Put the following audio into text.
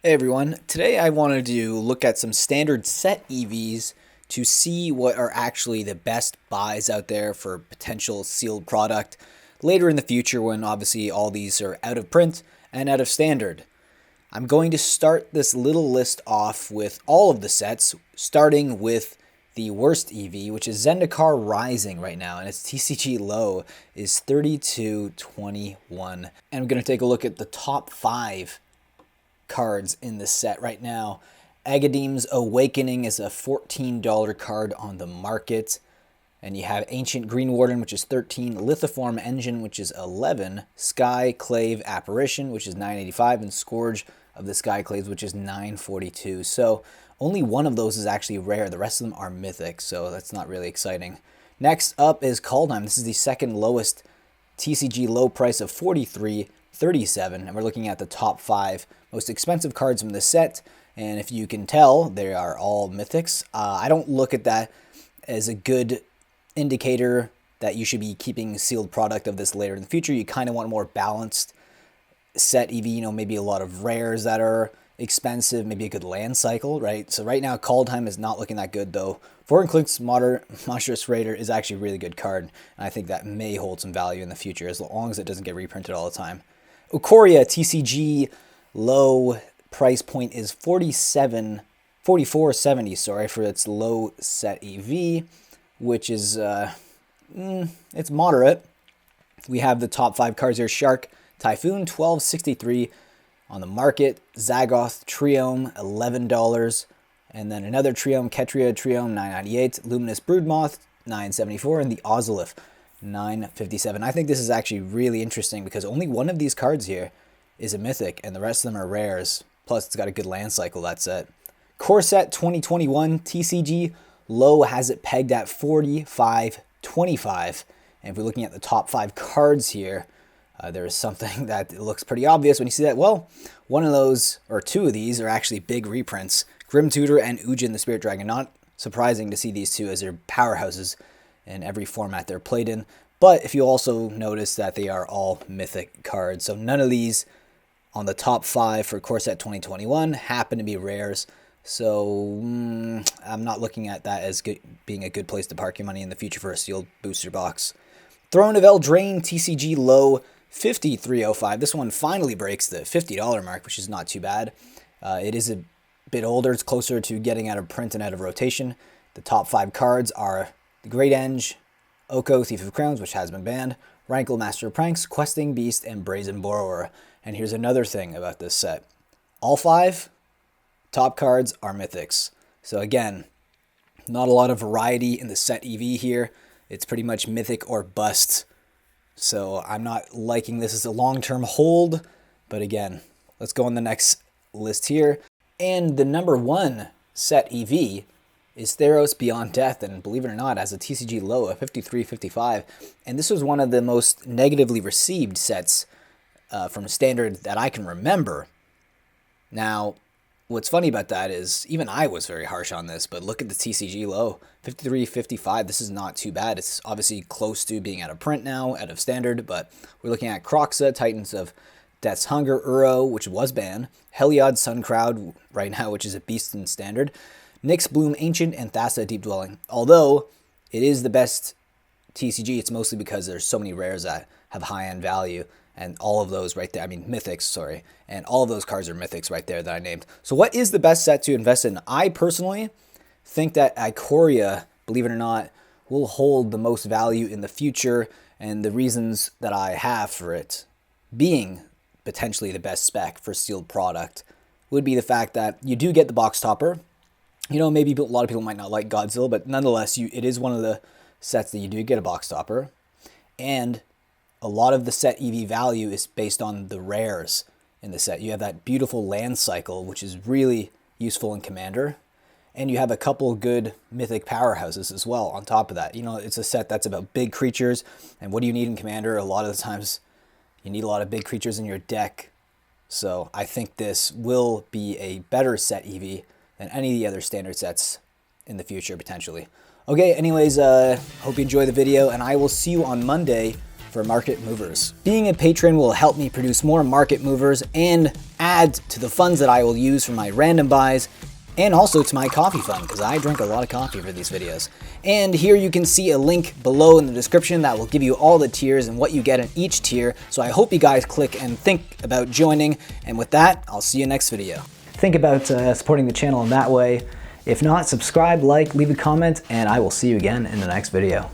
Hey everyone, today I wanted to look at some standard set EVs to see what are actually the best buys out there for potential sealed product later in the future when obviously all these are out of print and out of standard. I'm going to start this little list off with all of the sets, starting with the worst EV, which is Zendikar Rising right now, and its TCG low is 3221. And I'm going to take a look at the top 5 cards in this set right now. Agadeem's Awakening is a $14 card on the market. And you have Ancient Green Warden, which is 13, Lithoform Engine, which is 11, Sky Clave Apparition, which is 985, and Scourge of the Sky Claves, which is 942. So only one of those is actually rare. The rest of them are mythic, so that's not really exciting. Next up is Kaldheim. This is the second lowest TCG low price of $43.37, and we're looking at the top 5 most expensive cards from the set, and if you can tell, they are all mythics. I don't look at that as a good indicator that you should be keeping sealed product of this later in the future. You kind of want a more balanced set EV, maybe a lot of rares that are expensive, maybe a good land cycle, right? So right now, Kaldheim is not looking that good, though. Vorinclex Monstrous Raider is actually a really good card, and I think that may hold some value in the future, as long as it doesn't get reprinted all the time. Ikoria TCG low price point is $44.70, for its low set EV, which is, it's moderate. We have the top 5 cards here. Shark Typhoon, $12.63 on the market. Zagoth Triome, $11. And then another Triome, Ketria Triome, $9.98. Luminous Broodmoth, $9.74. And the Ozolith, $9.57. I think this is actually really interesting because only one of these cards here is a mythic and the rest of them are rares. Plus, it's got a good land cycle, that set. Core Set 2021 TCG low has it pegged at $45.25. And if we're looking at the top 5 cards here, there is something that looks pretty obvious when you see that. Well, one of those, or 2 of these, are actually big reprints. Grim Tutor and Ujin the Spirit Dragon. Not surprising to see these 2 as they're powerhouses in every format they're played in. But if you also notice that they are all mythic cards. So none of these on the top 5 for Core Set 2021 happen to be rares. So I'm not looking at that as being a good place to park your money in the future for a sealed booster box. Throne of Eldraine TCG low, $53.05. This one finally breaks the $50 mark, which is not too bad. It is a bit older. It's closer to getting out of print and out of rotation. The top 5 cards are the Great Eng, Oko, Thief of Crowns, which has been banned, Rankle, Master of Pranks, Questing Beast, and Brazen Borrower. And here's another thing about this set. All 5 top cards are mythics. So again, not a lot of variety in the set EV here. It's pretty much mythic or bust. So I'm not liking this as a long-term hold. But again, let's go on the next list here. And the number 1 set EV is Theros Beyond Death. And believe it or not, has a TCG low of $53.55. And this was one of the most negatively received sets from Standard that I can remember. Now, what's funny about that is even I was very harsh on this, but look at the TCG low, $53.55. This is not too bad. It's obviously close to being out of print now, out of Standard, but we're looking at Kroxa, Titans of Death's Hunger, Uro, which was banned, Heliod Suncrowd right now, which is a beast in Standard, Nyx Bloom Ancient, and Thassa Deep Dwelling. Although it is the best TCG, it's mostly because there's so many rares that have high-end value. And all of those right there, mythics, sorry. And all of those cards are mythics right there that I named. So what is the best set to invest in? I personally think that Ikoria, believe it or not, will hold the most value in the future. And the reasons that I have for it being potentially the best spec for sealed product would be the fact that you do get the box topper. Maybe a lot of people might not like Godzilla, but nonetheless, it is one of the sets that you do get a box topper. And a lot of the set EV value is based on the rares in the set. You have that beautiful land cycle, which is really useful in Commander. And you have a couple good mythic powerhouses as well on top of that. It's a set that's about big creatures. And what do you need in Commander? A lot of the times you need a lot of big creatures in your deck. So I think this will be a better set EV than any of the other Standard sets in the future, potentially. Okay, anyways, hope you enjoy the video. And I will see you on Monday for market movers. Being a patron will help me produce more market movers and add to the funds that I will use for my random buys and also to my coffee fund, because I drink a lot of coffee for these videos. And here you can see a link below in the description that will give you all the tiers and what you get in each tier. So I hope you guys click and think about joining. And with that, I'll see you next video. Think about supporting the channel in that way. If not, subscribe, like, leave a comment, and I will see you again in the next video.